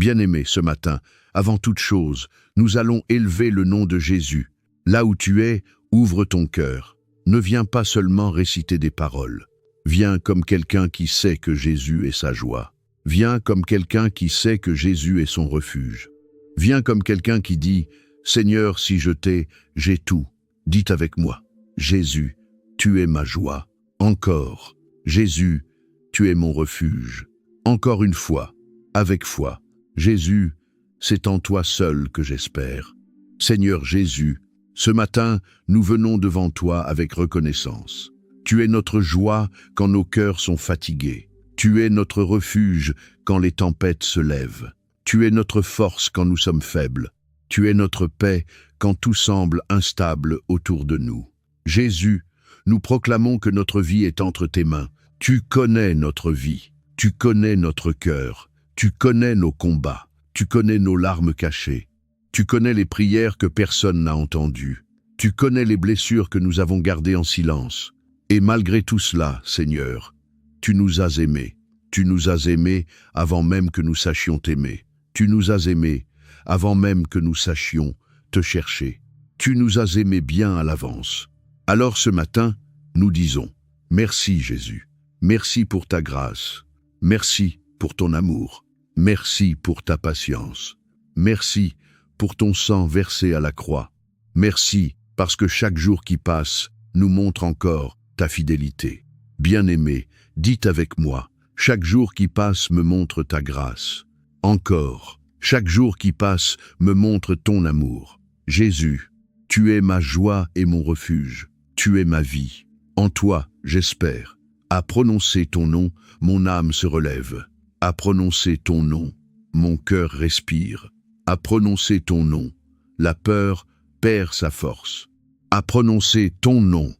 Bien-aimé, ce matin, avant toute chose, nous allons élever le nom de Jésus. Là où tu es, ouvre ton cœur. Ne viens pas seulement réciter des paroles. Viens comme quelqu'un qui sait que Jésus est sa joie. Viens comme quelqu'un qui sait que Jésus est son refuge. Viens comme quelqu'un qui dit « Seigneur, si je t'ai, j'ai tout ». Dites avec moi « Jésus, tu es ma joie ». Encore « Jésus, tu es mon refuge ». Encore une fois, avec foi « Jésus, c'est en toi seul que j'espère ». Seigneur Jésus, ce matin, nous venons devant toi avec reconnaissance. Tu es notre joie quand nos cœurs sont fatigués. Tu es notre refuge quand les tempêtes se lèvent. Tu es notre force quand nous sommes faibles. Tu es notre paix quand tout semble instable autour de nous. Jésus, nous proclamons que notre vie est entre tes mains. Tu connais notre vie. Tu connais notre cœur. Tu connais nos combats. Tu connais nos larmes cachées. Tu connais les prières que personne n'a entendues. Tu connais les blessures que nous avons gardées en silence. Et malgré tout cela, Seigneur, tu nous as aimés. Tu nous as aimés avant même que nous sachions t'aimer. Tu nous as aimés avant même que nous sachions te chercher. Tu nous as aimés bien à l'avance. Alors ce matin, nous disons, merci Jésus. Merci pour ta grâce. Merci pour ton amour. Merci pour ta patience. Merci pour ton sang versé à la croix. Merci parce que chaque jour qui passe nous montre encore ta fidélité. Bien-aimé, dites avec moi, chaque jour qui passe me montre ta grâce. Encore, chaque jour qui passe me montre ton amour. Jésus, tu es ma joie et mon refuge. Tu es ma vie. En toi, j'espère. À prononcer ton nom, mon âme se relève. À prononcer ton nom, mon cœur respire. À prononcer ton nom, la peur perd sa force. À prononcer ton nom,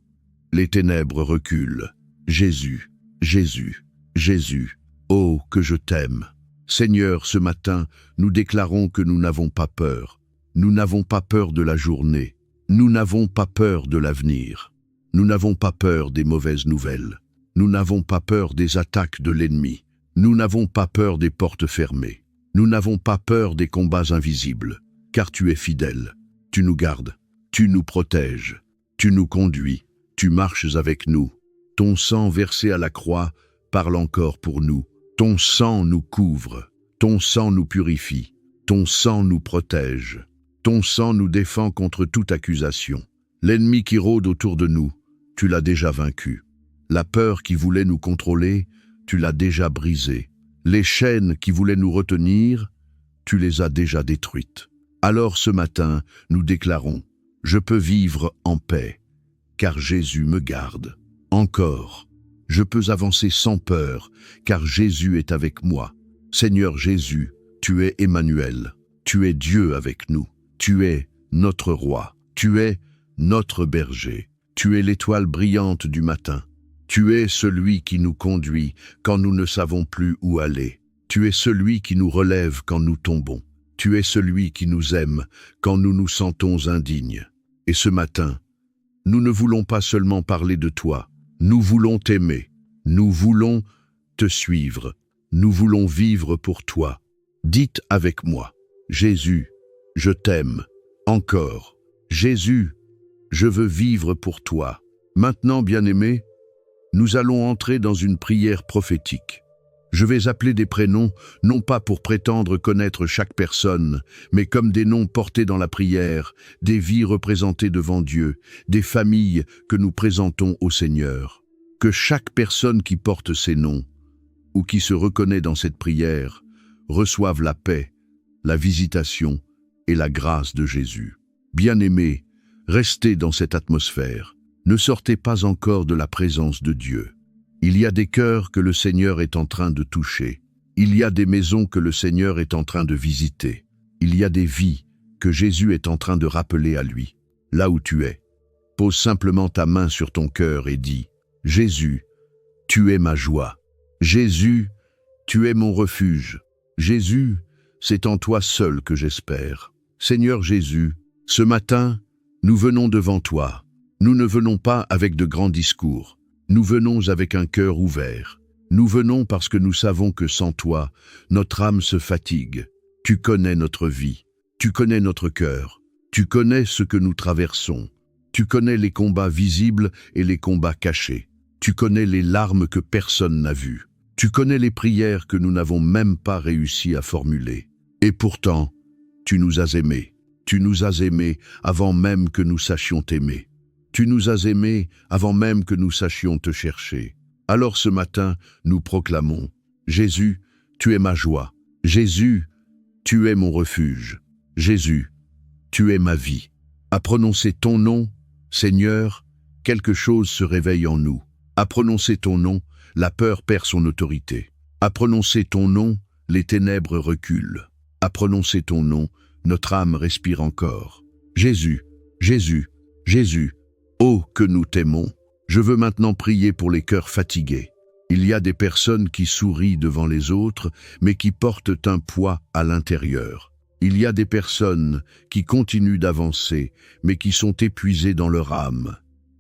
les ténèbres reculent. Jésus, Jésus, Jésus, oh que je t'aime. Seigneur, ce matin, nous déclarons que nous n'avons pas peur. Nous n'avons pas peur de la journée. Nous n'avons pas peur de l'avenir. Nous n'avons pas peur des mauvaises nouvelles. Nous n'avons pas peur des attaques de l'ennemi. Nous n'avons pas peur des portes fermées. Nous n'avons pas peur des combats invisibles, car tu es fidèle. Tu nous gardes, tu nous protèges, tu nous conduis, tu marches avec nous. Ton sang versé à la croix parle encore pour nous. Ton sang nous couvre, ton sang nous purifie, ton sang nous protège. Ton sang nous défend contre toute accusation. L'ennemi qui rôde autour de nous, tu l'as déjà vaincu. La peur qui voulait nous contrôler, tu l'as déjà brisée. Les chaînes qui voulaient nous retenir, tu les as déjà détruites. Alors ce matin, nous déclarons, je peux vivre en paix, car Jésus me garde. Encore, je peux avancer sans peur, car Jésus est avec moi. Seigneur Jésus, tu es Emmanuel, tu es Dieu avec nous, tu es notre roi, tu es notre berger, tu es l'étoile brillante du matin. Tu es celui qui nous conduit quand nous ne savons plus où aller. Tu es celui qui nous relève quand nous tombons. Tu es celui qui nous aime quand nous nous sentons indignes. Et ce matin, nous ne voulons pas seulement parler de toi. Nous voulons t'aimer. Nous voulons te suivre. Nous voulons vivre pour toi. Dites avec moi, Jésus, je t'aime. Encore, Jésus, je veux vivre pour toi. Maintenant, bien-aimé, nous allons entrer dans une prière prophétique. Je vais appeler des prénoms, non pas pour prétendre connaître chaque personne, mais comme des noms portés dans la prière, des vies représentées devant Dieu, des familles que nous présentons au Seigneur. Que chaque personne qui porte ces noms, ou qui se reconnaît dans cette prière, reçoive la paix, la visitation et la grâce de Jésus. Bien-aimés, restez dans cette atmosphère. Ne sortez pas encore de la présence de Dieu. Il y a des cœurs que le Seigneur est en train de toucher. Il y a des maisons que le Seigneur est en train de visiter. Il y a des vies que Jésus est en train de rappeler à lui. Là où tu es, pose simplement ta main sur ton cœur et dis « Jésus, tu es ma joie. Jésus, tu es mon refuge. Jésus, c'est en toi seul que j'espère. Seigneur Jésus, ce matin, nous venons devant toi. Nous ne venons pas avec de grands discours. Nous venons avec un cœur ouvert. Nous venons parce que nous savons que sans toi, notre âme se fatigue. Tu connais notre vie. Tu connais notre cœur. Tu connais ce que nous traversons. Tu connais les combats visibles et les combats cachés. Tu connais les larmes que personne n'a vues. Tu connais les prières que nous n'avons même pas réussi à formuler. Et pourtant, tu nous as aimés. Tu nous as aimés avant même que nous sachions t'aimer. Tu nous as aimés avant même que nous sachions te chercher. Alors ce matin, nous proclamons, Jésus, tu es ma joie. Jésus, tu es mon refuge. Jésus, tu es ma vie. À prononcer ton nom, Seigneur, quelque chose se réveille en nous. À prononcer ton nom, la peur perd son autorité. À prononcer ton nom, les ténèbres reculent. À prononcer ton nom, notre âme respire encore. Jésus, Jésus, Jésus, ô que nous t'aimons. Je veux maintenant prier pour les cœurs fatigués. Il y a des personnes qui sourient devant les autres, mais qui portent un poids à l'intérieur. Il y a des personnes qui continuent d'avancer, mais qui sont épuisées dans leur âme.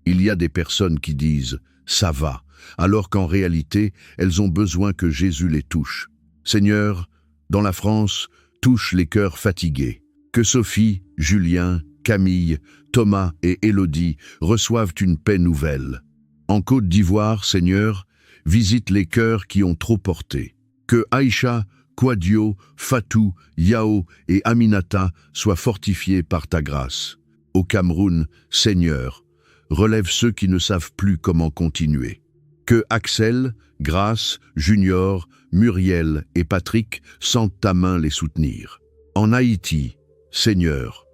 Il y a des personnes qui disent « ça va », alors qu'en réalité, elles ont besoin que Jésus les touche. Seigneur, dans la France, touche les cœurs fatigués. Que Sophie, Julien, Camille, Thomas et Élodie reçoivent une paix nouvelle. En Côte d'Ivoire, Seigneur, visite les cœurs qui ont trop porté. Que Aïcha, Kouadio, Fatou, Yao et Aminata soient fortifiés par ta grâce. Au Cameroun, Seigneur, relève ceux qui ne savent plus comment continuer. Que Axel, Grace, Junior, Muriel et Patrick sentent ta main les soutenir. En Haïti, Seigneur,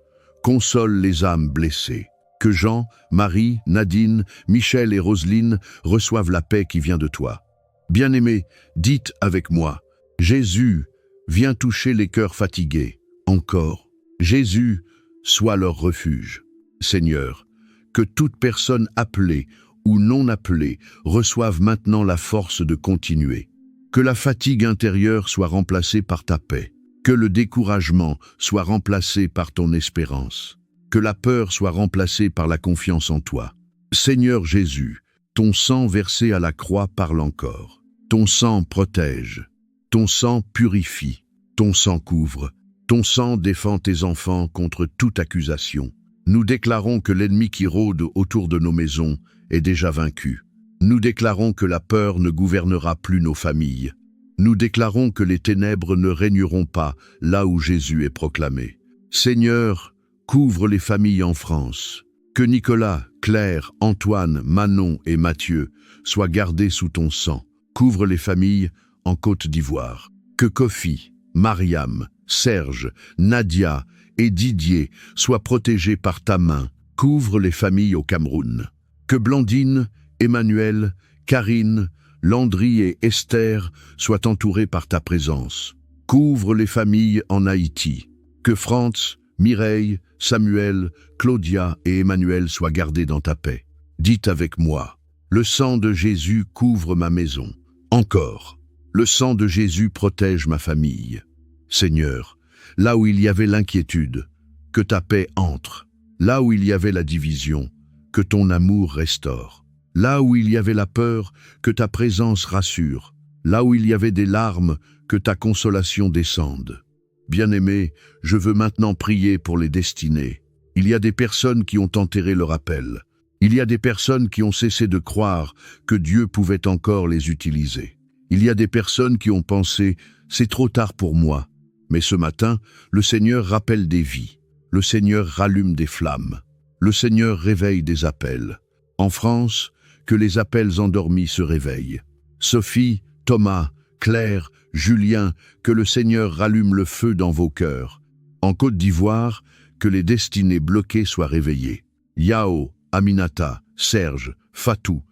console les âmes blessées. Que Jean, Marie, Nadine, Michel et Roselyne reçoivent la paix qui vient de toi. Bien-aimés, dites avec moi, Jésus, viens toucher les cœurs fatigués. Encore, Jésus, sois leur refuge. Seigneur, que toute personne appelée ou non appelée reçoive maintenant la force de continuer. Que la fatigue intérieure soit remplacée par ta paix. Que le découragement soit remplacé par ton espérance. Que la peur soit remplacée par la confiance en toi. Seigneur Jésus, ton sang versé à la croix parle encore. Ton sang protège. Ton sang purifie. Ton sang couvre. Ton sang défend tes enfants contre toute accusation. Nous déclarons que l'ennemi qui rôde autour de nos maisons est déjà vaincu. Nous déclarons que la peur ne gouvernera plus nos familles. Nous déclarons que les ténèbres ne régneront pas là où Jésus est proclamé. Seigneur, couvre les familles en France. Que Nicolas, Claire, Antoine, Manon et Mathieu soient gardés sous ton sang. Couvre les familles en Côte d'Ivoire. Que Kofi, Mariam, Serge, Nadia et Didier soient protégés par ta main. Couvre les familles au Cameroun. Que Blandine, Emmanuel, Karine, Landry et Esther soient entourés par ta présence. Couvre les familles en Haïti. Que Franz, Mireille, Samuel, Claudia et Emmanuel soient gardés dans ta paix. Dites avec moi, le sang de Jésus couvre ma maison. Encore, le sang de Jésus protège ma famille. Seigneur, là où il y avait l'inquiétude, que ta paix entre. Là où il y avait la division, que ton amour restaure. Là où il y avait la peur, que ta présence rassure. Là où il y avait des larmes, que ta consolation descende. Bien-aimés, je veux maintenant prier pour les destinées. Il y a des personnes qui ont enterré leur appel. Il y a des personnes qui ont cessé de croire que Dieu pouvait encore les utiliser. Il y a des personnes qui ont pensé « c'est trop tard pour moi ». Mais ce matin, le Seigneur rappelle des vies. Le Seigneur rallume des flammes. Le Seigneur réveille des appels. En France, que les appels endormis se réveillent. Sophie, Thomas, Claire, Julien, que le Seigneur rallume le feu dans vos cœurs. En Côte d'Ivoire, que les destinées bloquées soient réveillées. Yao, Aminata, Serge, Fatou,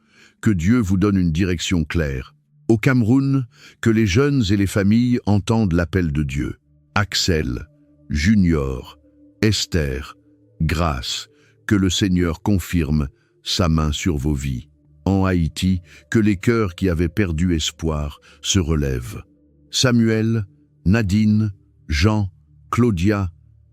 que Dieu vous donne une direction claire. Au Cameroun, que les jeunes et les familles entendent l'appel de Dieu. Axel, Junior, Esther, Grace, que le Seigneur confirme sa main sur vos vies. En Haïti, que les cœurs qui avaient perdu espoir se relèvent. Samuel, Nadine, Jean, Claudia,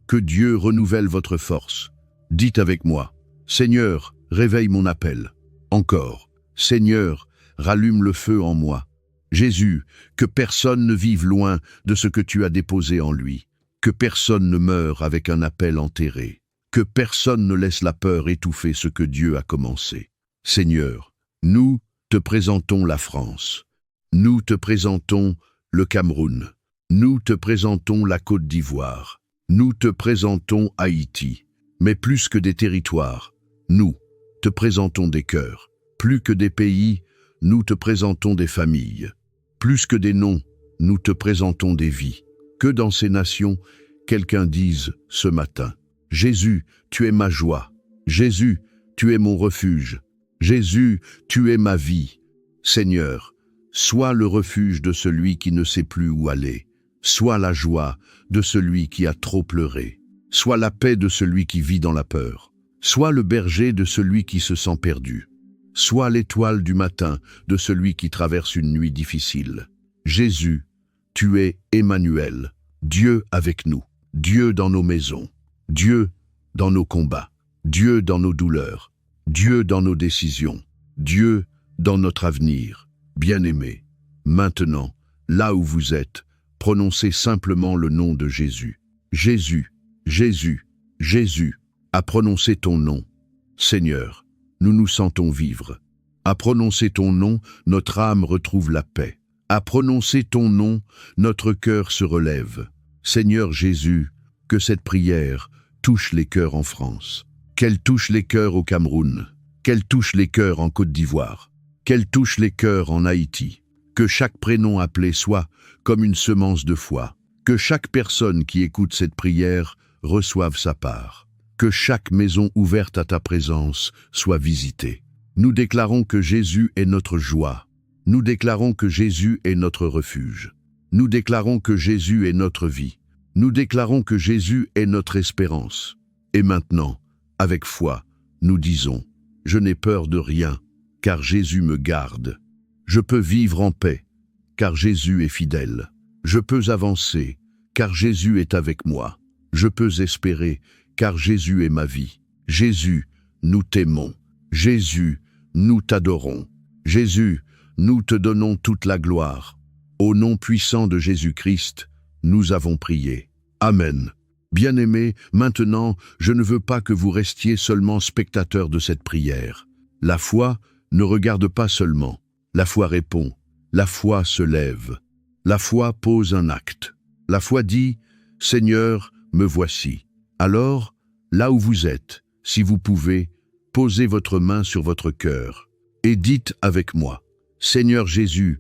que Dieu renouvelle votre force. Dites avec moi, Seigneur, réveille mon appel. Encore, Seigneur, rallume le feu en moi. Jésus, que personne ne vive loin de ce que tu as déposé en lui. Que personne ne meure avec un appel enterré. Que personne ne laisse la peur étouffer ce que Dieu a commencé. Seigneur, nous te présentons la France. Nous te présentons le Cameroun. Nous te présentons la Côte d'Ivoire. Nous te présentons Haïti. Mais plus que des territoires, nous te présentons des cœurs. Plus que des pays, nous te présentons des familles. Plus que des noms, nous te présentons des vies. Que dans ces nations, quelqu'un dise ce matin: Jésus, tu es ma joie. Jésus, tu es mon refuge. Jésus, tu es ma vie. Seigneur, sois le refuge de celui qui ne sait plus où aller. Sois la joie de celui qui a trop pleuré. Sois la paix de celui qui vit dans la peur. Sois le berger de celui qui se sent perdu. Sois l'étoile du matin de celui qui traverse une nuit difficile. Jésus, tu es Emmanuel, Dieu avec nous, Dieu dans nos maisons, Dieu dans nos combats, Dieu dans nos douleurs, Dieu dans nos décisions, Dieu dans notre avenir. Bien-aimés, maintenant, là où vous êtes, prononcez simplement le nom de Jésus. Jésus, Jésus, Jésus, à prononcer ton nom. Seigneur, nous nous sentons vivre. À prononcer ton nom, notre âme retrouve la paix. À prononcer ton nom, notre cœur se relève. Seigneur Jésus, que cette prière touche les cœurs en France. Qu'elle touche les cœurs au Cameroun. Qu'elle touche les cœurs en Côte d'Ivoire. Qu'elle touche les cœurs en Haïti. Que chaque prénom appelé soit comme une semence de foi. Que chaque personne qui écoute cette prière reçoive sa part. Que chaque maison ouverte à ta présence soit visitée. Nous déclarons que Jésus est notre joie. Nous déclarons que Jésus est notre refuge. Nous déclarons que Jésus est notre vie. Nous déclarons que Jésus est notre espérance. Et maintenant, avec foi, nous disons: je n'ai peur de rien, car Jésus me garde. Je peux vivre en paix, car Jésus est fidèle. Je peux avancer, car Jésus est avec moi. Je peux espérer, car Jésus est ma vie. Jésus, nous t'aimons. Jésus, nous t'adorons. Jésus, nous te donnons toute la gloire. Au nom puissant de Jésus-Christ, nous avons prié. Amen. Bien-aimés, maintenant, je ne veux pas que vous restiez seulement spectateurs de cette prière. La foi ne regarde pas seulement. La foi répond. La foi se lève. La foi pose un acte. La foi dit: Seigneur, me voici. Alors, là où vous êtes, si vous pouvez, posez votre main sur votre cœur et dites avec moi: Seigneur Jésus,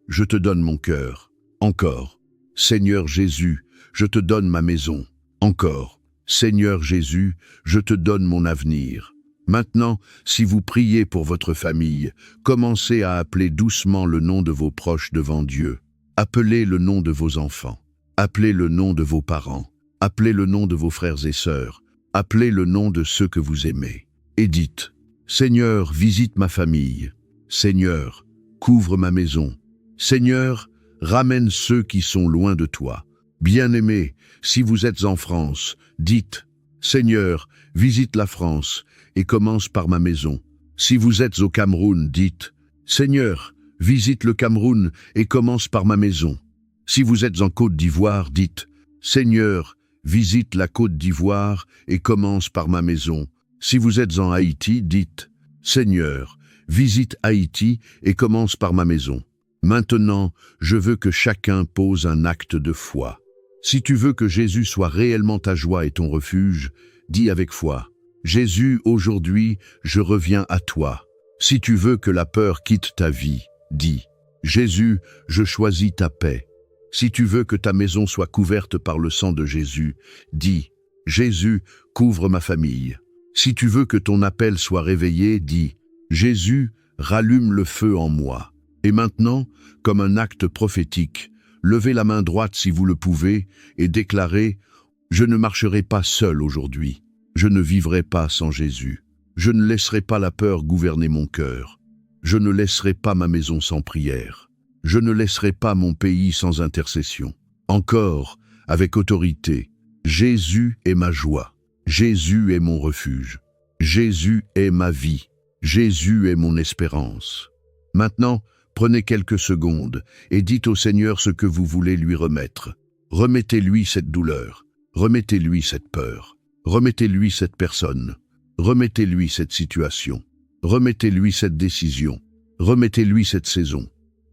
je te donne mon cœur. Encore. Seigneur Jésus, je te donne ma maison. Encore. Seigneur Jésus, je te donne mon avenir. Maintenant, si vous priez pour votre famille, commencez à appeler doucement le nom de vos proches devant Dieu. Appelez le nom de vos enfants. Appelez le nom de vos parents. Appelez le nom de vos frères et sœurs. Appelez le nom de ceux que vous aimez. Et dites: Seigneur, visite ma famille. Seigneur, couvre ma maison. Seigneur, ramène ceux qui sont loin de toi. Bien-aimés, si vous êtes en France, dites: Seigneur, visite la France et commence par ma maison. Si vous êtes au Cameroun, dites: Seigneur, visite le Cameroun et commence par ma maison. Si vous êtes en Côte d'Ivoire, dites: Seigneur, visite la Côte d'Ivoire et commence par ma maison. Si vous êtes en Haïti, dites: Seigneur, visite Haïti et commence par ma maison. Maintenant, je veux que chacun pose un acte de foi. Si tu veux que Jésus soit réellement ta joie et ton refuge, dis avec foi: Jésus, aujourd'hui, je reviens à toi. Si tu veux que la peur quitte ta vie, dis: Jésus, je choisis ta paix. Si tu veux que ta maison soit couverte par le sang de Jésus, dis: Jésus, couvre ma famille. Si tu veux que ton appel soit réveillé, dis: Jésus, rallume le feu en moi. Et maintenant, comme un acte prophétique, levez la main droite si vous le pouvez et déclarez: je ne marcherai pas seul aujourd'hui. Je ne vivrai pas sans Jésus. Je ne laisserai pas la peur gouverner mon cœur. Je ne laisserai pas ma maison sans prière. Je ne laisserai pas mon pays sans intercession. Encore, avec autorité: Jésus est ma joie. Jésus est mon refuge. Jésus est ma vie. Jésus est mon espérance. Maintenant, prenez quelques secondes et dites au Seigneur ce que vous voulez lui remettre. Remettez-lui cette douleur, Remettez-lui cette peur. Remettez-lui cette personne. Remettez-lui cette situation. Remettez-lui cette décision. Remettez-lui cette saison.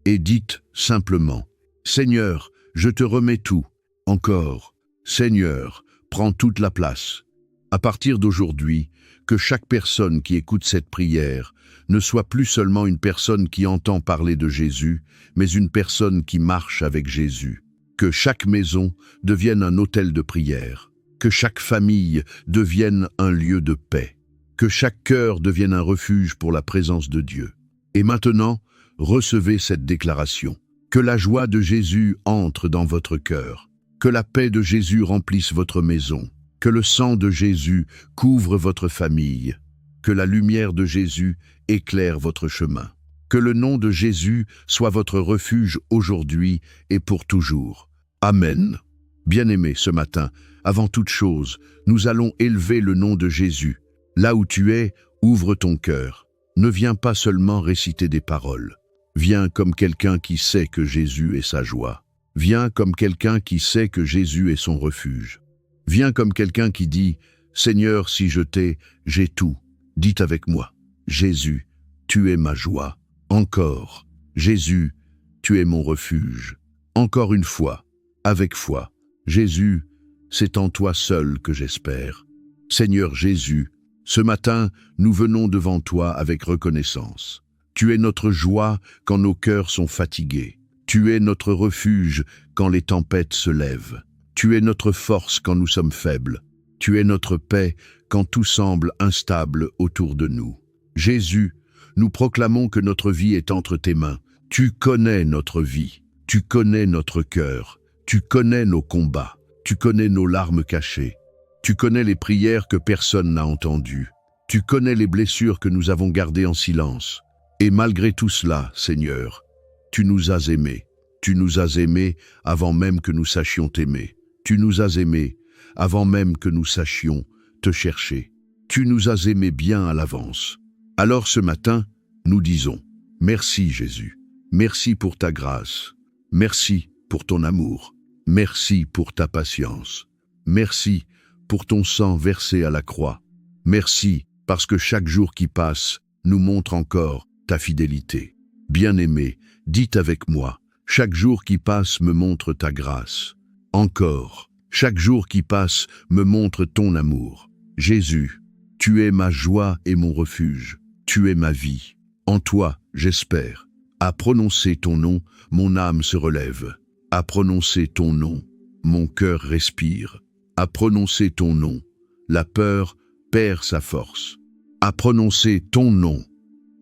Et dites simplement, « Seigneur, je te remets tout. » Encore, « Seigneur, prends toute la place. » À partir d'aujourd'hui, que chaque personne qui écoute cette prière ne soit plus seulement une personne qui entend parler de Jésus, mais une personne qui marche avec Jésus. Que chaque maison devienne un autel de prière. Que chaque famille devienne un lieu de paix. Que chaque cœur devienne un refuge pour la présence de Dieu. Et maintenant, recevez cette déclaration. Que la joie de Jésus entre dans votre cœur. Que la paix de Jésus remplisse votre maison. Que le sang de Jésus couvre votre famille. Que la lumière de Jésus éclaire votre chemin. Que le nom de Jésus soit votre refuge aujourd'hui et pour toujours. Amen. Bien-aimés, ce matin, avant toute chose, nous allons élever le nom de Jésus. Là où tu es, ouvre ton cœur. Ne viens pas seulement réciter des paroles. Viens comme quelqu'un qui sait que Jésus est sa joie. Viens comme quelqu'un qui sait que Jésus est son refuge. Viens comme quelqu'un qui dit « Seigneur, si je t'ai, j'ai tout. » Dites avec moi « Jésus, tu es ma joie. » Encore « Jésus, tu es mon refuge. » Encore une fois, avec foi « Jésus, c'est en toi seul que j'espère. » Seigneur Jésus, ce matin, nous venons devant toi avec reconnaissance. Tu es notre joie quand nos cœurs sont fatigués. Tu es notre refuge quand les tempêtes se lèvent. Tu es notre force quand nous sommes faibles. Tu es notre paix quand tout semble instable autour de nous. Jésus, nous proclamons que notre vie est entre tes mains. Tu connais notre vie. Tu connais notre cœur. Tu connais nos combats. Tu connais nos larmes cachées. Tu connais les prières que personne n'a entendues. Tu connais les blessures que nous avons gardées en silence. Et malgré tout cela, Seigneur, tu nous as aimés. Tu nous as aimés avant même que nous sachions t'aimer. Tu nous as aimés avant même que nous sachions te chercher. Tu nous as aimés bien à l'avance. Alors ce matin, nous disons, merci Jésus. Merci pour ta grâce. Merci pour ton amour. Merci pour ta patience. Merci pour ton sang versé à la croix. Merci parce que chaque jour qui passe nous montre encore ta fidélité. Bien-aimé, dites avec moi, chaque jour qui passe me montre ta grâce. Encore, chaque jour qui passe me montre ton amour. Jésus, tu es ma joie et mon refuge. Tu es ma vie. En toi, j'espère. À prononcer ton nom, mon âme se relève. À prononcer ton nom, mon cœur respire. À prononcer ton nom, la peur perd sa force. À prononcer ton nom,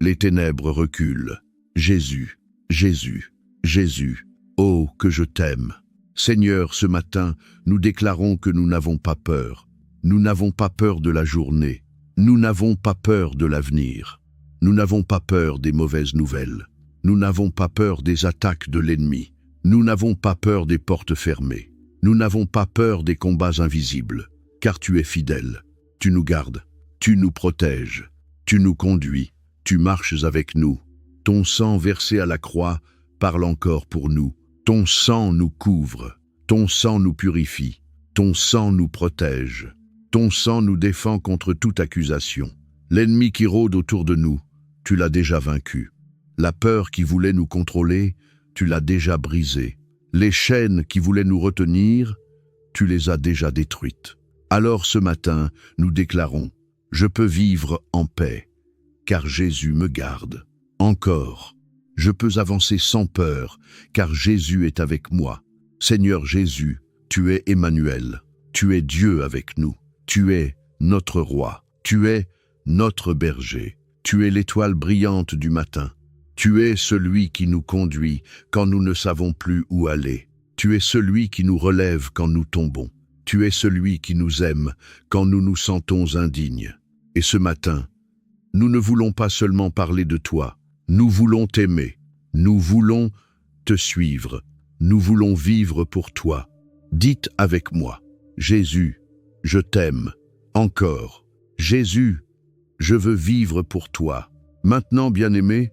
les ténèbres reculent. Jésus, Jésus, Jésus, oh que je t'aime. Seigneur, ce matin, nous déclarons que nous n'avons pas peur. Nous n'avons pas peur de la journée. Nous n'avons pas peur de l'avenir. Nous n'avons pas peur des mauvaises nouvelles. Nous n'avons pas peur des attaques de l'ennemi. Nous n'avons pas peur des portes fermées. Nous n'avons pas peur des combats invisibles, car tu es fidèle. Tu nous gardes, tu nous protèges, tu nous conduis, tu marches avec nous. Ton sang versé à la croix parle encore pour nous. Ton sang nous couvre, ton sang nous purifie, ton sang nous protège. Ton sang nous défend contre toute accusation. L'ennemi qui rôde autour de nous, tu l'as déjà vaincu. La peur qui voulait nous contrôler, tu l'as déjà brisée. Les chaînes qui voulaient nous retenir, tu les as déjà détruites. Alors ce matin, nous déclarons, je peux vivre en paix, car Jésus me garde. Encore, je peux avancer sans peur, car Jésus est avec moi. Seigneur Jésus, tu es Emmanuel, tu es Dieu avec nous. Tu es notre roi, tu es notre berger, tu es l'étoile brillante du matin. Tu es celui qui nous conduit quand nous ne savons plus où aller. Tu es celui qui nous relève quand nous tombons. Tu es celui qui nous aime quand nous nous sentons indignes. Et ce matin, nous ne voulons pas seulement parler de toi, nous voulons t'aimer, nous voulons te suivre, nous voulons vivre pour toi. Dites avec moi, Jésus, je t'aime. Encore, Jésus, je veux vivre pour toi. Maintenant, bien-aimé,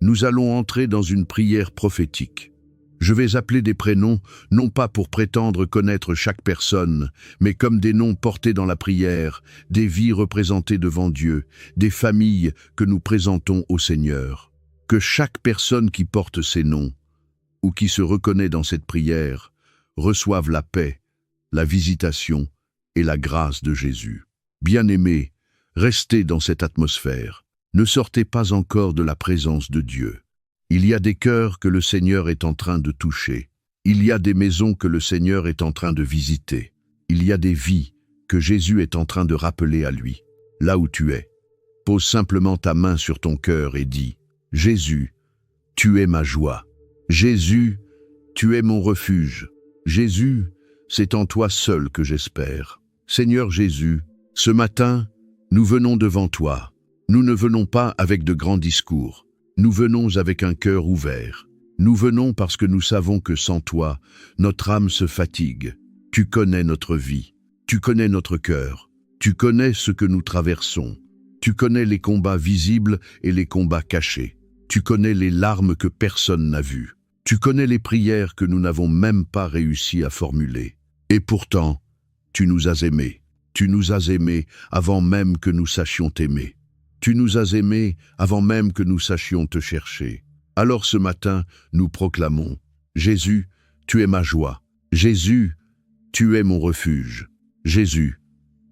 nous allons entrer dans une prière prophétique. Je vais appeler des prénoms, non pas pour prétendre connaître chaque personne, mais comme des noms portés dans la prière, des vies représentées devant Dieu, des familles que nous présentons au Seigneur. Que chaque personne qui porte ces noms, ou qui se reconnaît dans cette prière, reçoive la paix, la visitation et la grâce de Jésus. Bien-aimés, restez dans cette atmosphère. Ne sortez pas encore de la présence de Dieu. Il y a des cœurs que le Seigneur est en train de toucher. Il y a des maisons que le Seigneur est en train de visiter. Il y a des vies que Jésus est en train de rappeler à lui. Là où tu es, pose simplement ta main sur ton cœur et dis « Jésus, tu es ma joie. Jésus, tu es mon refuge. Jésus, c'est en toi seul que j'espère. Seigneur Jésus, ce matin, nous venons devant toi. Nous ne venons pas avec de grands discours. Nous venons avec un cœur ouvert. Nous venons parce que nous savons que sans toi, notre âme se fatigue. Tu connais notre vie. Tu connais notre cœur. Tu connais ce que nous traversons. Tu connais les combats visibles et les combats cachés. Tu connais les larmes que personne n'a vues. Tu connais les prières que nous n'avons même pas réussi à formuler. Et pourtant, tu nous as aimés. Tu nous as aimés avant même que nous sachions t'aimer. Tu nous as aimés avant même que nous sachions te chercher. Alors ce matin, nous proclamons « Jésus, tu es ma joie. Jésus, tu es mon refuge. Jésus,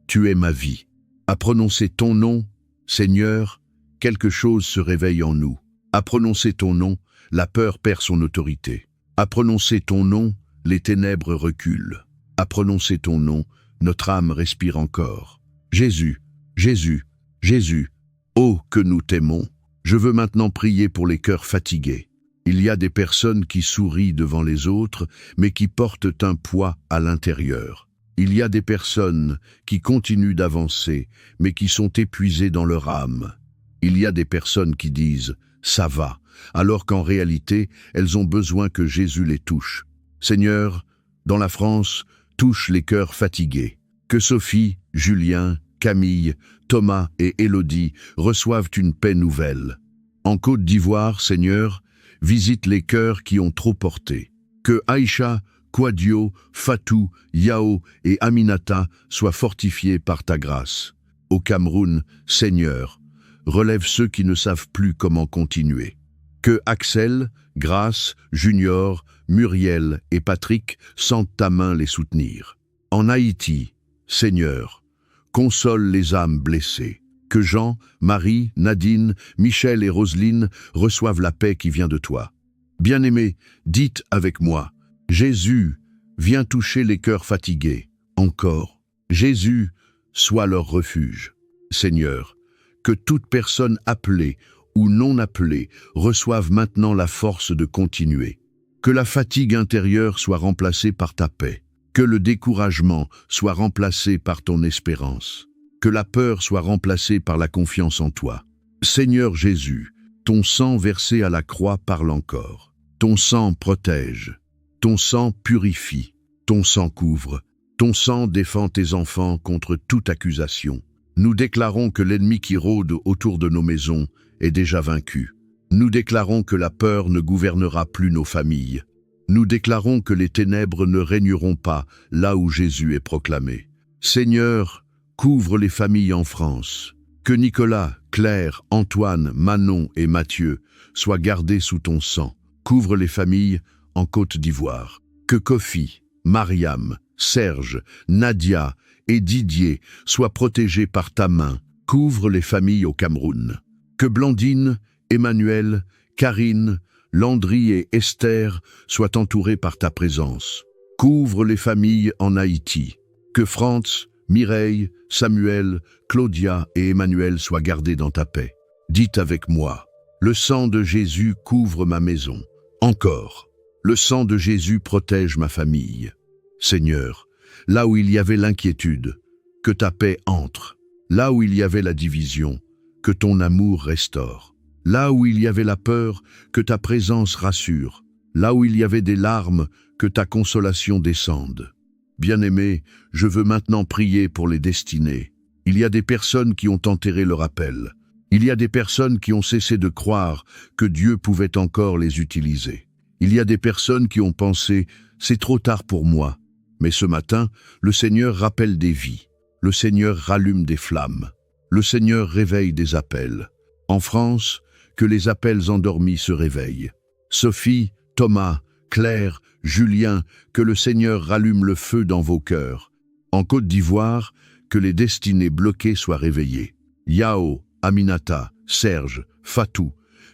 tu es ma vie. » À prononcer ton nom, Seigneur, quelque chose se réveille en nous. À prononcer ton nom, la peur perd son autorité. À prononcer ton nom, les ténèbres reculent. À prononcer ton nom, notre âme respire encore. Jésus, Jésus, Jésus, oh, que nous t'aimons. Je veux maintenant prier pour les cœurs fatigués. Il y a des personnes qui sourient devant les autres, mais qui portent un poids à l'intérieur. Il y a des personnes qui continuent d'avancer, mais qui sont épuisées dans leur âme. Il y a des personnes qui disent « ça va », alors qu'en réalité, elles ont besoin que Jésus les touche. Seigneur, dans la France, touche les cœurs fatigués. Que Sophie, Julien, Camille, Thomas et Élodie reçoivent une paix nouvelle. En Côte d'Ivoire, Seigneur, visite les cœurs qui ont trop porté. Que Aïcha, Kwadio, Fatou, Yao et Aminata soient fortifiés par ta grâce. Au Cameroun, Seigneur, relève ceux qui ne savent plus comment continuer. Que Axel, Grace, Junior, Muriel et Patrick sentent ta main les soutenir. En Haïti, Seigneur, console les âmes blessées. Que Jean, Marie, Nadine, Michel et Roselyne reçoivent la paix qui vient de toi. Bien-aimés, dites avec moi, Jésus, viens toucher les cœurs fatigués. Encore, Jésus, sois leur refuge. Seigneur, que toute personne appelée ou non appelée reçoive maintenant la force de continuer. Que la fatigue intérieure soit remplacée par ta paix. Que le découragement soit remplacé par ton espérance. Que la peur soit remplacée par la confiance en toi. Seigneur Jésus, ton sang versé à la croix parle encore. Ton sang protège. Ton sang purifie. Ton sang couvre. Ton sang défend tes enfants contre toute accusation. Nous déclarons que l'ennemi qui rôde autour de nos maisons est déjà vaincu. Nous déclarons que la peur ne gouvernera plus nos familles. Nous déclarons que les ténèbres ne régneront pas là où Jésus est proclamé. Seigneur, couvre les familles en France. Que Nicolas, Claire, Antoine, Manon et Mathieu soient gardés sous ton sang. Couvre les familles en Côte d'Ivoire. Que Kofi, Mariam, Serge, Nadia et Didier soient protégés par ta main. Couvre les familles au Cameroun. Que Blandine, Emmanuel, Karine, Landry et Esther soient entourés par ta présence. Couvre les familles en Haïti. Que Franz, Mireille, Samuel, Claudia et Emmanuel soient gardés dans ta paix. Dites avec moi, le sang de Jésus couvre ma maison. Encore, le sang de Jésus protège ma famille. Seigneur, là où il y avait l'inquiétude, que ta paix entre. Là où il y avait la division, que ton amour restaure. Là où il y avait la peur, que ta présence rassure. Là où il y avait des larmes, que ta consolation descende. Bien-aimés, je veux maintenant prier pour les destinées. Il y a des personnes qui ont enterré leur appel. Il y a des personnes qui ont cessé de croire que Dieu pouvait encore les utiliser. Il y a des personnes qui ont pensé « c'est trop tard pour moi ». Mais ce matin, le Seigneur rappelle des vies. Le Seigneur rallume des flammes. Le Seigneur réveille des appels. En France, que les appels endormis se réveillent. Sophie, Thomas, Claire, Julien, que le Seigneur rallume le feu dans vos cœurs. En Côte d'Ivoire, que les destinées bloquées soient réveillées. Yao, Aminata, Serge, Fatou,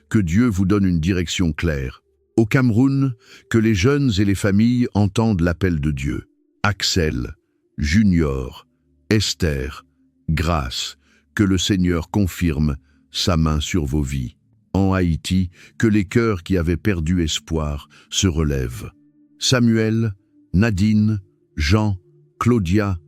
que Dieu vous donne une direction claire. Au Cameroun, que les jeunes et les familles entendent l'appel de Dieu. Axel, Junior, Esther, Grâce, que le Seigneur confirme sa main sur vos vies. En Haïti, que les cœurs qui avaient perdu espoir se relèvent. Samuel, Nadine, Jean, Claudia,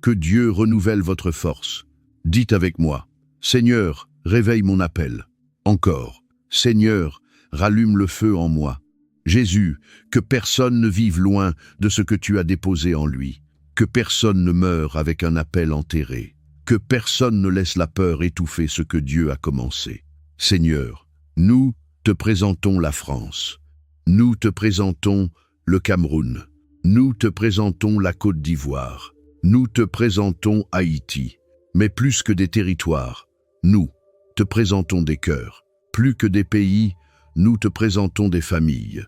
que Dieu renouvelle votre force. Dites avec moi, Seigneur, réveille mon appel. Encore, Seigneur, rallume le feu en moi. Jésus, que personne ne vive loin de ce que tu as déposé en lui. Que personne ne meure avec un appel enterré. Que personne ne laisse la peur étouffer ce que Dieu a commencé. Seigneur, nous te présentons la France. Nous te présentons le Cameroun. Nous te présentons la Côte d'Ivoire. Nous te présentons Haïti. Mais plus que des territoires, nous te présentons des cœurs. Plus que des pays, nous te présentons des familles.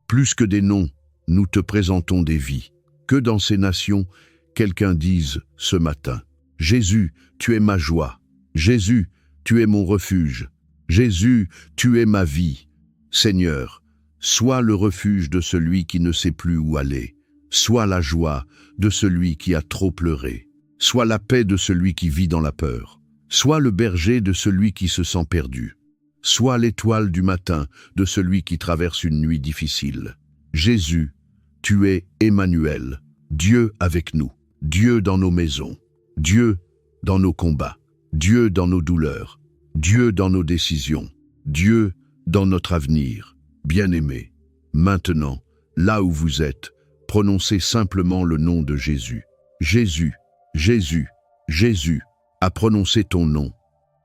Plus que des noms, nous te présentons des vies. Que dans ces nations, quelqu'un dise ce matin, Jésus, tu es ma joie. Jésus, tu es mon refuge. Jésus, tu es ma vie. Seigneur, sois le refuge de celui qui ne sait plus où aller. Sois la joie de celui qui a trop pleuré. Sois la paix de celui qui vit dans la peur. Sois le berger de celui qui se sent perdu. Sois l'étoile du matin de celui qui traverse une nuit difficile. Jésus, tu es Emmanuel, Dieu avec nous, Dieu dans nos maisons, Dieu dans nos combats, Dieu dans nos douleurs, Dieu dans nos décisions, Dieu dans notre avenir. Bien-aimés, maintenant, là où vous êtes, prononcez simplement le nom de Jésus. Jésus, Jésus, Jésus, à prononcer ton nom.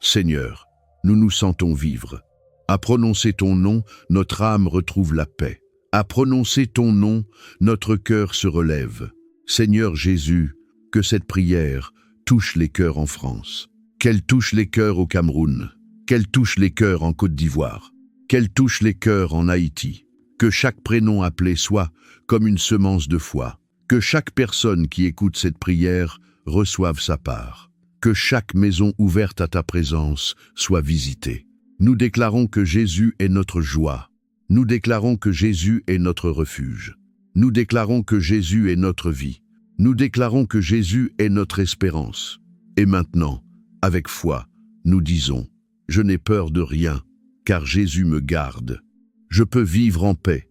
Seigneur, nous nous sentons vivre. À prononcer ton nom, notre âme retrouve la paix. À prononcer ton nom, notre cœur se relève. Seigneur Jésus, que cette prière touche les cœurs en France. Qu'elle touche les cœurs au Cameroun. Qu'elle touche les cœurs en Côte d'Ivoire. Qu'elle touche les cœurs en Haïti. Que chaque prénom appelé soit comme une semence de foi. Que chaque personne qui écoute cette prière reçoive sa part. Que chaque maison ouverte à ta présence soit visitée. Nous déclarons que Jésus est notre joie. Nous déclarons que Jésus est notre refuge. Nous déclarons que Jésus est notre vie. Nous déclarons que Jésus est notre espérance. Et maintenant, avec foi, nous disons, je n'ai peur de rien, car Jésus me garde. Je peux vivre en paix,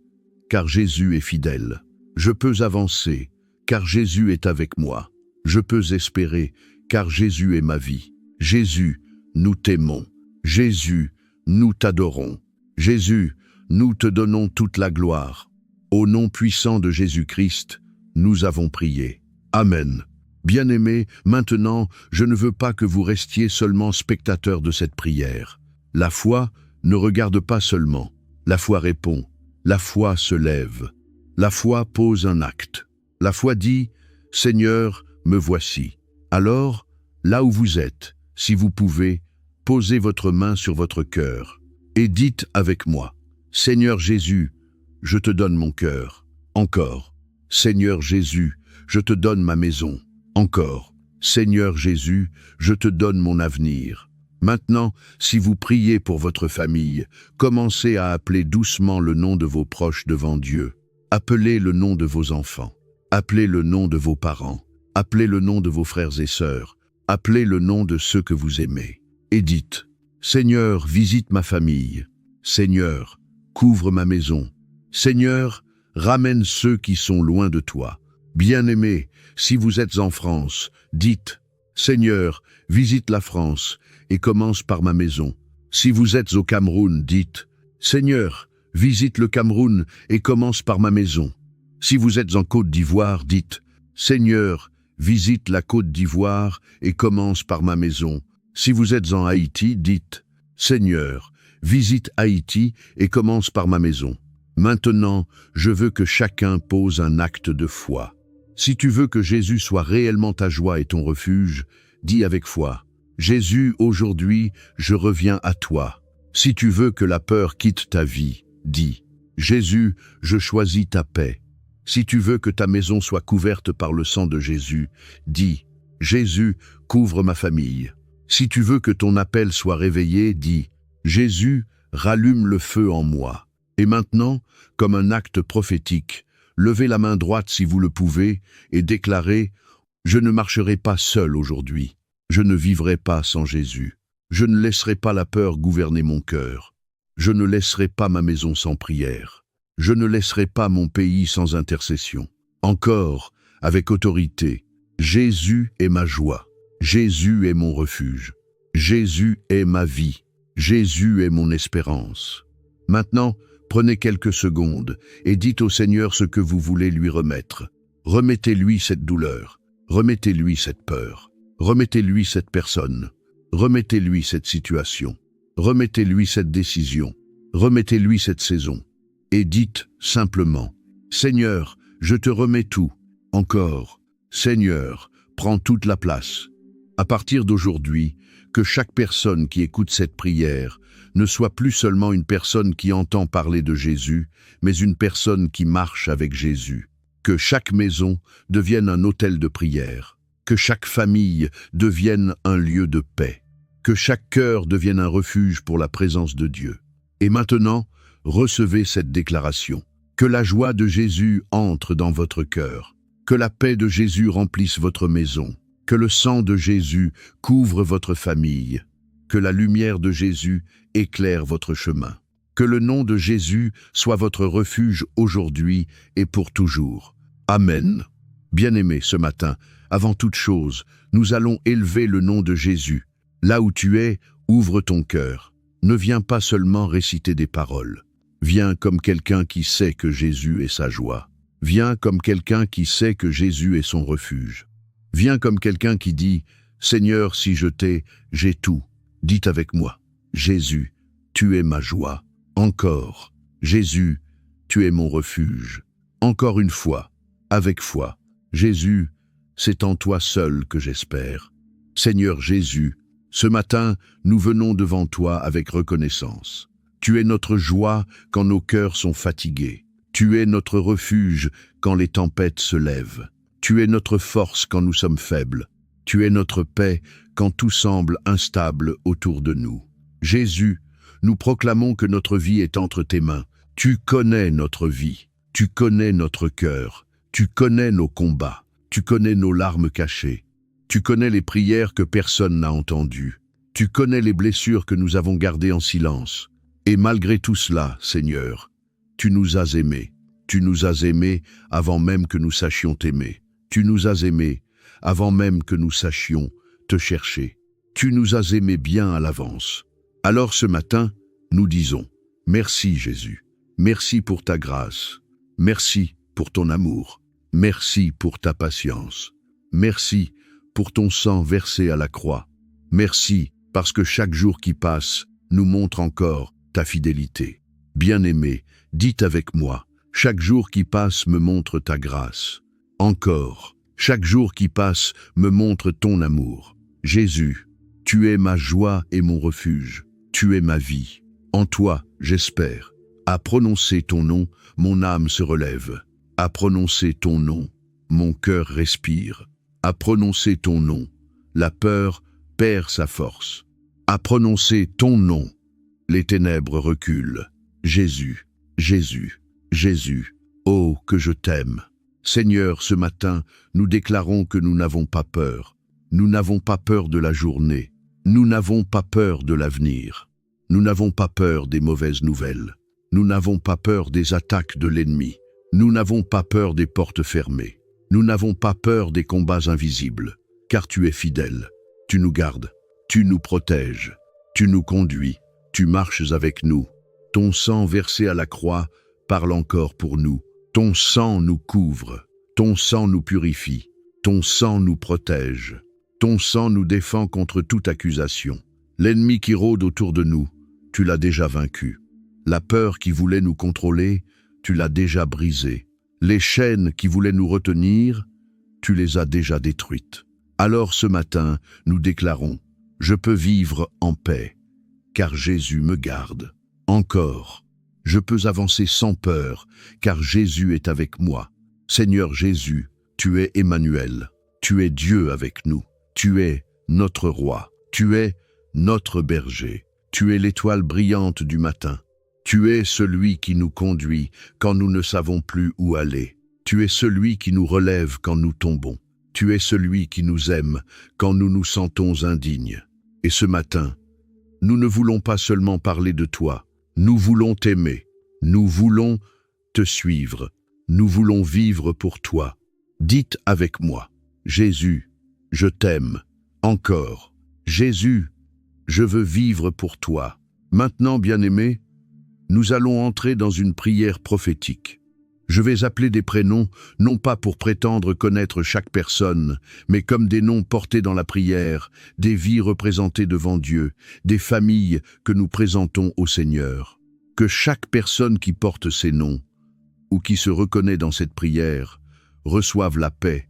car Jésus est fidèle. Je peux avancer, car Jésus est avec moi. Je peux espérer, car Jésus est ma vie. Jésus, nous t'aimons. Jésus, nous t'adorons. Jésus, nous te donnons toute la gloire. Au nom puissant de Jésus-Christ, nous avons prié. Amen. Bien-aimés, maintenant, je ne veux pas que vous restiez seulement spectateurs de cette prière. La foi ne regarde pas seulement. La foi répond. La foi se lève. La foi pose un acte. La foi dit, « Seigneur, me voici ». Alors, là où vous êtes, si vous pouvez, posez votre main sur votre cœur et dites avec moi, « Seigneur Jésus, je te donne mon cœur. » Encore, « Seigneur Jésus, je te donne ma maison. » Encore, « Seigneur Jésus, je te donne mon avenir. » Maintenant, si vous priez pour votre famille, commencez à appeler doucement le nom de vos proches devant Dieu. Appelez le nom de vos enfants. Appelez le nom de vos parents. Appelez le nom de vos frères et sœurs. Appelez le nom de ceux que vous aimez. Et dites, « Seigneur, visite ma famille. Seigneur, couvre ma maison. Seigneur, ramène ceux qui sont loin de toi. Bien-aimés, si vous êtes en France, dites, « Seigneur, visite la France et commence par ma maison. » Si vous êtes au Cameroun, dites, « Seigneur, visite le Cameroun et commence par ma maison. » Si vous êtes en Côte d'Ivoire, dites, « Seigneur, visite la Côte d'Ivoire et commence par ma maison. » Si vous êtes en Haïti, dites, « Seigneur, visite Haïti et commence par ma maison. » Maintenant, je veux que chacun pose un acte de foi. Si tu veux que Jésus soit réellement ta joie et ton refuge, dis avec foi, « Jésus, aujourd'hui, je reviens à toi. » Si tu veux que la peur quitte ta vie, dis, « Jésus, je choisis ta paix. » Si tu veux que ta maison soit couverte par le sang de Jésus, dis, « Jésus, couvre ma famille. » Si tu veux que ton appel soit réveillé, dis, « Jésus, rallume le feu en moi. » Et maintenant, comme un acte prophétique, levez la main droite si vous le pouvez et déclarez « Je ne marcherai pas seul aujourd'hui. Je ne vivrai pas sans Jésus. Je ne laisserai pas la peur gouverner mon cœur. Je ne laisserai pas ma maison sans prière. Je ne laisserai pas mon pays sans intercession. » Encore, avec autorité, Jésus est ma joie. Jésus est mon refuge. Jésus est ma vie. Jésus est mon espérance. Maintenant, prenez quelques secondes et dites au Seigneur ce que vous voulez lui remettre. Remettez-lui cette douleur. Remettez-lui cette peur. Remettez-lui cette personne. Remettez-lui cette situation. Remettez-lui cette décision. Remettez-lui cette saison. Et dites simplement, « Seigneur, je te remets tout. » Encore, « Seigneur, prends toute la place. » À partir d'aujourd'hui, que chaque personne qui écoute cette prière ne soit plus seulement une personne qui entend parler de Jésus, mais une personne qui marche avec Jésus. Que chaque maison devienne un autel de prière. Que chaque famille devienne un lieu de paix. Que chaque cœur devienne un refuge pour la présence de Dieu. Et maintenant, recevez cette déclaration. Que la joie de Jésus entre dans votre cœur. Que la paix de Jésus remplisse votre maison. Que le sang de Jésus couvre votre famille. Que la lumière de Jésus éclaire votre chemin. Que le nom de Jésus soit votre refuge aujourd'hui et pour toujours. Amen. Bien-aimés, ce matin, avant toute chose, nous allons élever le nom de Jésus. Là où tu es, ouvre ton cœur. Ne viens pas seulement réciter des paroles. Viens comme quelqu'un qui sait que Jésus est sa joie. Viens comme quelqu'un qui sait que Jésus est son refuge. Viens comme quelqu'un qui dit « Seigneur, si je t'ai, j'ai tout. » Dites avec moi « Jésus, tu es ma joie. » Encore « Jésus, tu es mon refuge. » Encore une fois, avec foi « Jésus, c'est en toi seul que j'espère. » Seigneur Jésus, ce matin, nous venons devant toi avec reconnaissance. Tu es notre joie quand nos cœurs sont fatigués. Tu es notre refuge quand les tempêtes se lèvent. Tu es notre force quand nous sommes faibles. Tu es notre paix quand tout semble instable autour de nous. Jésus, nous proclamons que notre vie est entre tes mains. Tu connais notre vie. Tu connais notre cœur. Tu connais nos combats. Tu connais nos larmes cachées. Tu connais les prières que personne n'a entendues. Tu connais les blessures que nous avons gardées en silence. Et malgré tout cela, Seigneur, tu nous as aimés. Tu nous as aimés avant même que nous sachions t'aimer. Tu nous as aimés avant même que nous sachions te chercher. Tu nous as aimés bien à l'avance. Alors ce matin, nous disons, merci Jésus. Merci pour ta grâce. Merci pour ton amour. Merci pour ta patience. Merci pour ton sang versé à la croix. Merci parce que chaque jour qui passe nous montre encore ta fidélité. Bien-aimé, dites avec moi, chaque jour qui passe me montre ta grâce. Encore, chaque jour qui passe me montre ton amour. Jésus, tu es ma joie et mon refuge. Tu es ma vie. En toi, j'espère. À prononcer ton nom, mon âme se relève. À prononcer ton nom, mon cœur respire. À prononcer ton nom, la peur perd sa force. À prononcer ton nom, les ténèbres reculent. Jésus, Jésus, Jésus, oh que je t'aime. Seigneur, ce matin, nous déclarons que nous n'avons pas peur. Nous n'avons pas peur de la journée. Nous n'avons pas peur de l'avenir. Nous n'avons pas peur des mauvaises nouvelles. Nous n'avons pas peur des attaques de l'ennemi. Nous n'avons pas peur des portes fermées. Nous n'avons pas peur des combats invisibles, car tu es fidèle. Tu nous gardes, tu nous protèges, tu nous conduis, tu marches avec nous. Ton sang versé à la croix parle encore pour nous. Ton sang nous couvre, ton sang nous purifie, ton sang nous protège. Ton sang nous défend contre toute accusation. L'ennemi qui rôde autour de nous, tu l'as déjà vaincu. La peur qui voulait nous contrôler, tu l'as déjà brisée. Les chaînes qui voulaient nous retenir, tu les as déjà détruites. Alors ce matin, nous déclarons, je peux vivre en paix, car Jésus me garde. Encore, je peux avancer sans peur, car Jésus est avec moi. Seigneur Jésus, tu es Emmanuel, tu es Dieu avec nous, tu es notre roi, tu es notre berger, tu es l'étoile brillante du matin. Tu es celui qui nous conduit quand nous ne savons plus où aller. Tu es celui qui nous relève quand nous tombons. Tu es celui qui nous aime quand nous nous sentons indignes. Et ce matin, nous ne voulons pas seulement parler de toi, nous voulons t'aimer, nous voulons te suivre, nous voulons vivre pour toi. Dites avec moi, Jésus, je t'aime. Encore, Jésus, je veux vivre pour toi. Maintenant, bien-aimés, nous allons entrer dans une prière prophétique. Je vais appeler des prénoms, non pas pour prétendre connaître chaque personne, mais comme des noms portés dans la prière, des vies représentées devant Dieu, des familles que nous présentons au Seigneur. Que chaque personne qui porte ces noms, ou qui se reconnaît dans cette prière, reçoive la paix,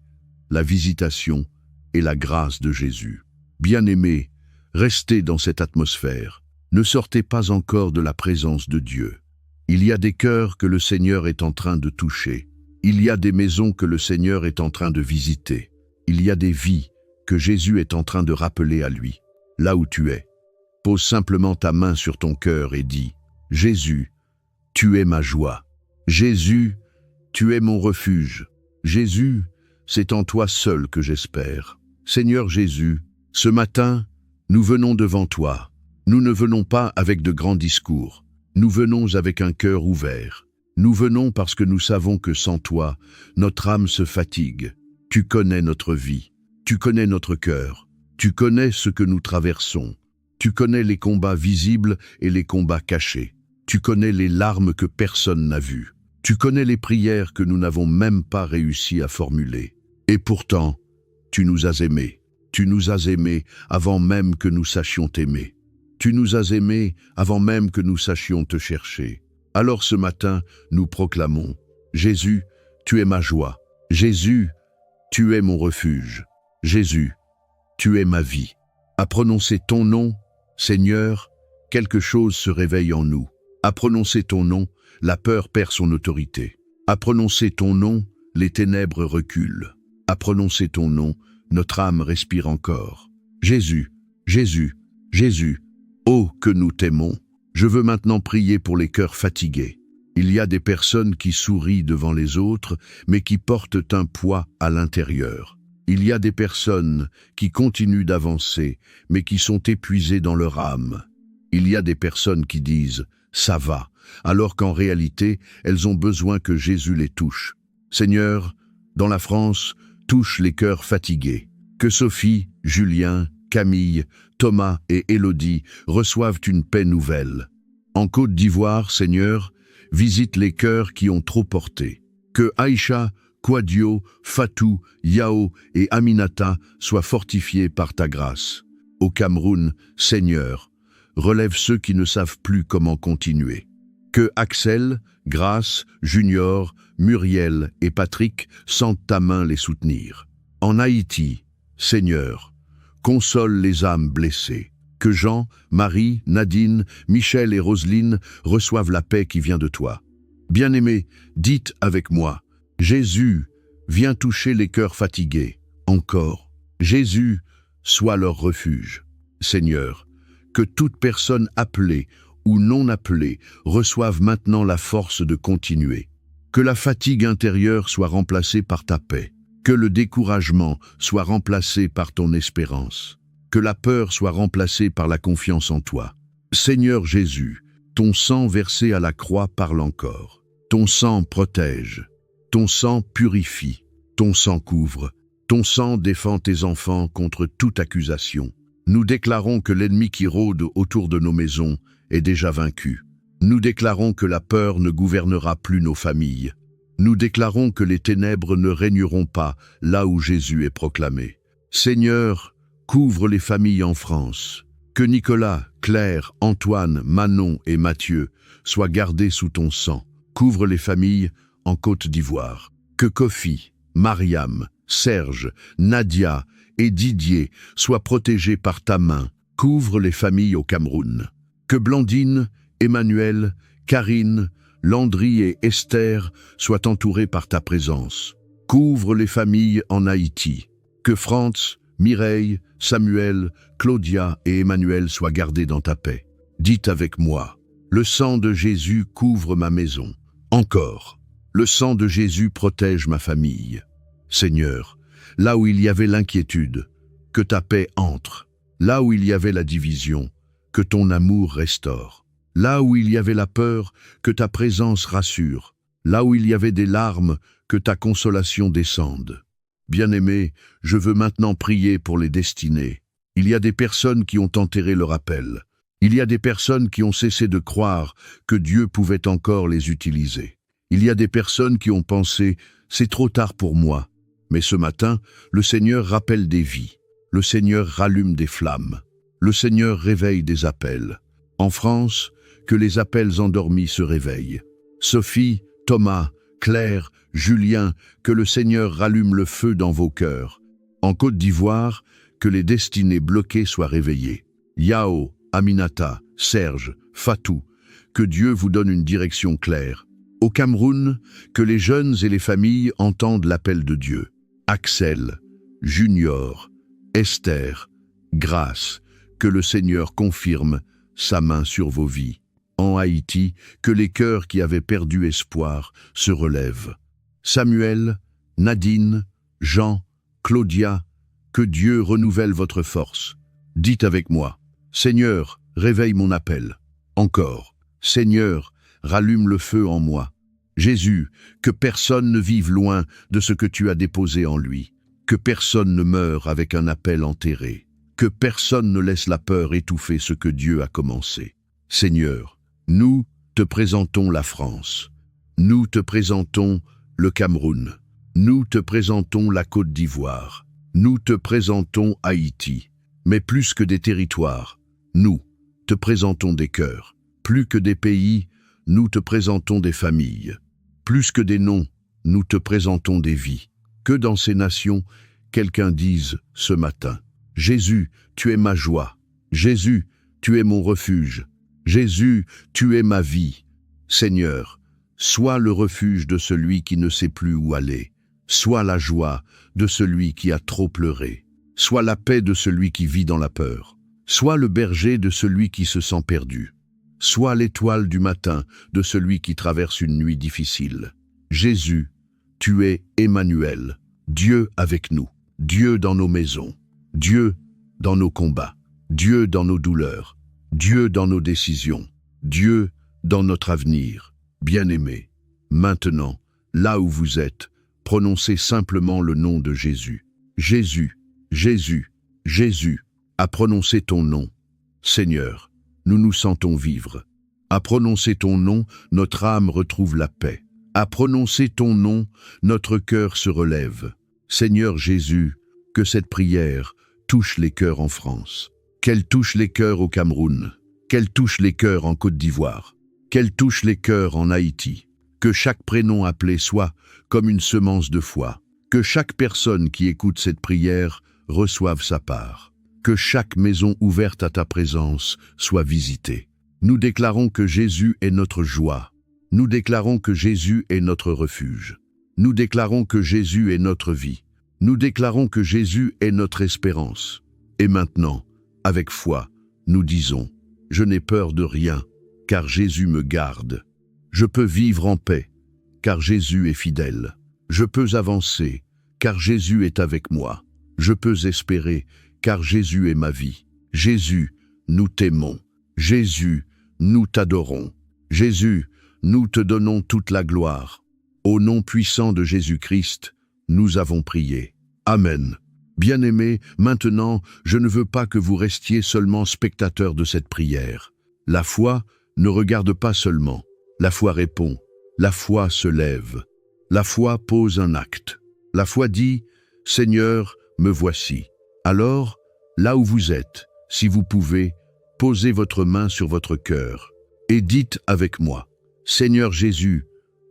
la visitation et la grâce de Jésus. Bien-aimés, restez dans cette atmosphère. Ne sortez pas encore de la présence de Dieu. Il y a des cœurs que le Seigneur est en train de toucher. Il y a des maisons que le Seigneur est en train de visiter. Il y a des vies que Jésus est en train de rappeler à lui. Là où tu es, pose simplement ta main sur ton cœur et dis « Jésus, tu es ma joie. Jésus, tu es mon refuge. Jésus, c'est en toi seul que j'espère. Seigneur Jésus, ce matin, nous venons devant toi. Nous ne venons pas avec de grands discours. Nous venons avec un cœur ouvert. Nous venons parce que nous savons que sans toi, notre âme se fatigue. Tu connais notre vie. Tu connais notre cœur. Tu connais ce que nous traversons. Tu connais les combats visibles et les combats cachés. Tu connais les larmes que personne n'a vues. Tu connais les prières que nous n'avons même pas réussi à formuler. Et pourtant, tu nous as aimés. Tu nous as aimés avant même que nous sachions t'aimer. Tu nous as aimés avant même que nous sachions te chercher. Alors ce matin, nous proclamons, Jésus, tu es ma joie. Jésus, tu es mon refuge. Jésus, tu es ma vie. À prononcer ton nom, Seigneur, quelque chose se réveille en nous. À prononcer ton nom, la peur perd son autorité. À prononcer ton nom, les ténèbres reculent. À prononcer ton nom, notre âme respire encore. Jésus, Jésus, Jésus, oh que nous t'aimons. Je veux maintenant prier pour les cœurs fatigués. Il y a des personnes qui sourient devant les autres, mais qui portent un poids à l'intérieur. Il y a des personnes qui continuent d'avancer, mais qui sont épuisées dans leur âme. Il y a des personnes qui disent « ça va », alors qu'en réalité, elles ont besoin que Jésus les touche. Seigneur, dans la France, touche les cœurs fatigués. Que Sophie, Julien, Camille, Thomas et Élodie reçoivent une paix nouvelle. En Côte d'Ivoire, Seigneur, visite les cœurs qui ont trop porté. Que Aïcha, Kwadio, Fatou, Yao et Aminata soient fortifiés par ta grâce. Au Cameroun, Seigneur, relève ceux qui ne savent plus comment continuer. Que Axel, Grace, Junior, Muriel et Patrick sentent ta main les soutenir. En Haïti, Seigneur, console les âmes blessées. Que Jean, Marie, Nadine, Michel et Roselyne reçoivent la paix qui vient de toi. Bien-aimés, dites avec moi, Jésus, viens toucher les cœurs fatigués. Encore, Jésus, sois leur refuge. Seigneur, que toute personne appelée ou non appelée reçoive maintenant la force de continuer. Que la fatigue intérieure soit remplacée par ta paix. Que le découragement soit remplacé par ton espérance. Que la peur soit remplacée par la confiance en toi. Seigneur Jésus, ton sang versé à la croix parle encore. Ton sang protège. Ton sang purifie. Ton sang couvre. Ton sang défend tes enfants contre toute accusation. Nous déclarons que l'ennemi qui rôde autour de nos maisons est déjà vaincu. Nous déclarons que la peur ne gouvernera plus nos familles. Nous déclarons que les ténèbres ne régneront pas là où Jésus est proclamé. Seigneur, couvre les familles en France. Que Nicolas, Claire, Antoine, Manon et Mathieu soient gardés sous ton sang. couvre les familles en Côte d'Ivoire. Que Kofi, Mariam, Serge, Nadia et Didier soient protégés par ta main. Couvre les familles au Cameroun. Que Blandine, Emmanuel, Karine, Landry et Esther soient entourés par ta présence. Couvre les familles en Haïti. Que Franz, Mireille, Samuel, Claudia et Emmanuel soient gardés dans ta paix. Dites avec moi, le sang de Jésus couvre ma maison. Encore, le sang de Jésus protège ma famille. Seigneur, là où il y avait l'inquiétude, que ta paix entre. Là où il y avait la division, que ton amour restaure. Là où il y avait la peur, que ta présence rassure. Là où il y avait des larmes, que ta consolation descende. Bien-aimé, je veux maintenant prier pour les destinées. Il y a des personnes qui ont enterré leur appel. Il y a des personnes qui ont cessé de croire que Dieu pouvait encore les utiliser. Il y a des personnes qui ont pensé « c'est trop tard pour moi ». Mais ce matin, le Seigneur rappelle des vies. Le Seigneur rallume des flammes. Le Seigneur réveille des appels. En France, que les appels endormis se réveillent. Sophie, Thomas, Claire, Julien, que le Seigneur rallume le feu dans vos cœurs. En Côte d'Ivoire, que les destinées bloquées soient réveillées. Yao, Aminata, Serge, Fatou, que Dieu vous donne une direction claire. Au Cameroun, que les jeunes et les familles entendent l'appel de Dieu. Axel, Junior, Esther, Grâce, que le Seigneur confirme sa main sur vos vies. En Haïti, que les cœurs qui avaient perdu espoir se relèvent. Samuel, Nadine, Jean, Claudia, que Dieu renouvelle votre force. Dites avec moi, Seigneur, réveille mon appel. Encore, Seigneur, rallume le feu en moi. Jésus, que personne ne vive loin de ce que tu as déposé en lui. Que personne ne meure avec un appel enterré. Que personne ne laisse la peur étouffer ce que Dieu a commencé. Seigneur, nous te présentons la France. Nous te présentons le Cameroun. Nous te présentons la Côte d'Ivoire. Nous te présentons Haïti. Mais plus que des territoires, nous te présentons des cœurs. Plus que des pays, nous te présentons des familles. Plus que des noms, nous te présentons des vies. Que dans ces nations, quelqu'un dise ce matin, Jésus, tu es ma joie. Jésus, tu es mon refuge. Jésus, tu es ma vie. Seigneur, sois le refuge de celui qui ne sait plus où aller. Sois la joie de celui qui a trop pleuré. Sois la paix de celui qui vit dans la peur. Sois le berger de celui qui se sent perdu. Sois l'étoile du matin de celui qui traverse une nuit difficile. Jésus, tu es Emmanuel, Dieu avec nous, Dieu dans nos maisons, Dieu dans nos combats, Dieu dans nos douleurs, Dieu dans nos décisions, Dieu dans notre avenir. Bien-aimé, maintenant, là où vous êtes, prononcez simplement le nom de Jésus. Jésus, Jésus, Jésus, à prononcer ton nom. Seigneur, nous nous sentons vivre. À prononcer ton nom, notre âme retrouve la paix. À prononcer ton nom, notre cœur se relève. Seigneur Jésus, que cette prière touche les cœurs en France. Qu'elle touche les cœurs au Cameroun. Qu'elle touche les cœurs en Côte d'Ivoire. Qu'elle touche les cœurs en Haïti. Que chaque prénom appelé soit comme une semence de foi. Que chaque personne qui écoute cette prière reçoive sa part. Que chaque maison ouverte à ta présence soit visitée. Nous déclarons que Jésus est notre joie. Nous déclarons que Jésus est notre refuge. Nous déclarons que Jésus est notre vie. Nous déclarons que Jésus est notre espérance. Et maintenant, avec foi, nous disons, je n'ai peur de rien, car Jésus me garde. Je peux vivre en paix, car Jésus est fidèle. Je peux avancer, car Jésus est avec moi. Je peux espérer, car Jésus est ma vie. Jésus, nous t'aimons. Jésus, nous t'adorons. Jésus, nous te donnons toute la gloire. Au nom puissant de Jésus-Christ, nous avons prié. Amen. Bien-aimés, maintenant, je ne veux pas que vous restiez seulement spectateurs de cette prière. La foi ne regarde pas seulement. La foi répond. La foi se lève. La foi pose un acte. La foi dit, « Seigneur, me voici ». Alors, là où vous êtes, si vous pouvez, posez votre main sur votre cœur et dites avec moi, « Seigneur Jésus,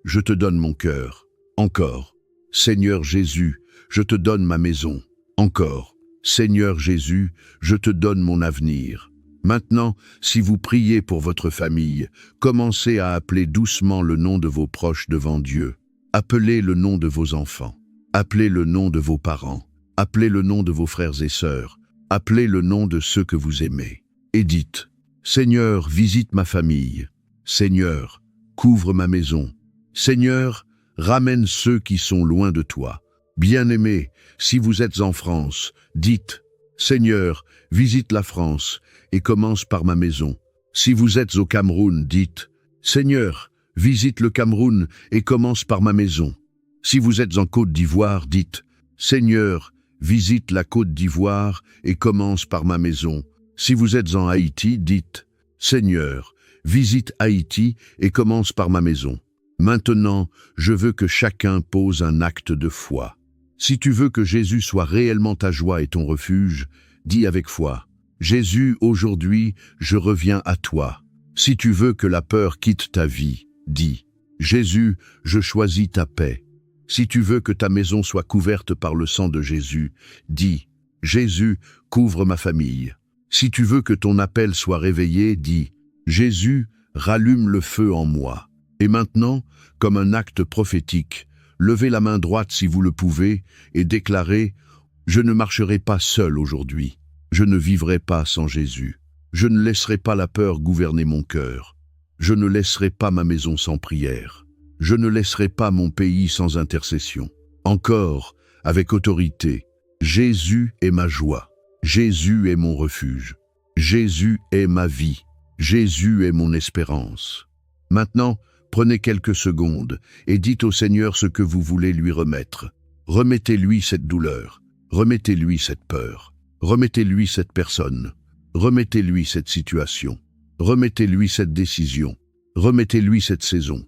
je te donne mon cœur. Encore, Seigneur Jésus, je te donne ma maison. Encore, Seigneur Jésus, je te donne mon avenir. Maintenant, si vous priez pour votre famille, commencez à appeler doucement le nom de vos proches devant Dieu. Appelez le nom de vos enfants. Appelez le nom de vos parents. Appelez le nom de vos frères et sœurs. Appelez le nom de ceux que vous aimez. Et dites, Seigneur, visite ma famille. Seigneur, couvre ma maison. Seigneur, ramène ceux qui sont loin de toi. Bien-aimés, si vous êtes en France, dites, Seigneur, visite la France et commence par ma maison. Si vous êtes au Cameroun, dites, Seigneur, visite le Cameroun et commence par ma maison. Si vous êtes en Côte d'Ivoire, dites, Seigneur, visite la Côte d'Ivoire et commence par ma maison. Si vous êtes en Haïti, dites, Seigneur, visite Haïti et commence par ma maison. Maintenant, je veux que chacun pose un acte de foi. Si tu veux que Jésus soit réellement ta joie et ton refuge, dis avec foi, Jésus, aujourd'hui, je reviens à toi. Si tu veux que la peur quitte ta vie, dis, Jésus, je choisis ta paix. Si tu veux que ta maison soit couverte par le sang de Jésus, dis, Jésus, couvre ma famille. Si tu veux que ton appel soit réveillé, dis, Jésus, rallume le feu en moi. Et maintenant, comme un acte prophétique, levez la main droite si vous le pouvez et déclarez « Je ne marcherai pas seul aujourd'hui. Je ne vivrai pas sans Jésus. Je ne laisserai pas la peur gouverner mon cœur. Je ne laisserai pas ma maison sans prière. Je ne laisserai pas mon pays sans intercession. Encore, avec autorité, Jésus est ma joie. Jésus est mon refuge. Jésus est ma vie. Jésus est mon espérance. » Maintenant, prenez quelques secondes et dites au Seigneur ce que vous voulez lui remettre. Remettez-lui cette douleur, remettez-lui cette peur, remettez-lui cette personne, remettez-lui cette situation, remettez-lui cette décision, remettez-lui cette saison.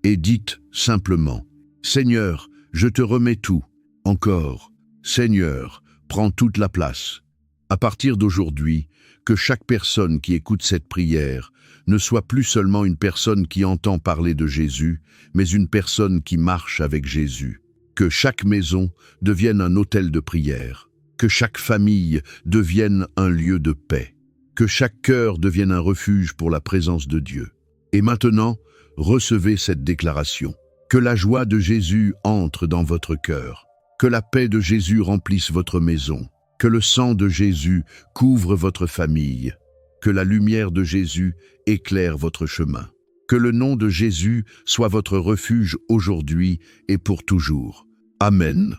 Et dites simplement, Seigneur, je te remets tout. Encore, Seigneur, prends toute la place. À partir d'aujourd'hui, que chaque personne qui écoute cette prière ne soit plus seulement une personne qui entend parler de Jésus, mais une personne qui marche avec Jésus. Que chaque maison devienne un autel de prière. Que chaque famille devienne un lieu de paix. Que chaque cœur devienne un refuge pour la présence de Dieu. Et maintenant, recevez cette déclaration. Que la joie de Jésus entre dans votre cœur. Que la paix de Jésus remplisse votre maison. Que le sang de Jésus couvre votre famille. Que la lumière de Jésus éclaire votre chemin. Que le nom de Jésus soit votre refuge aujourd'hui et pour toujours. Amen.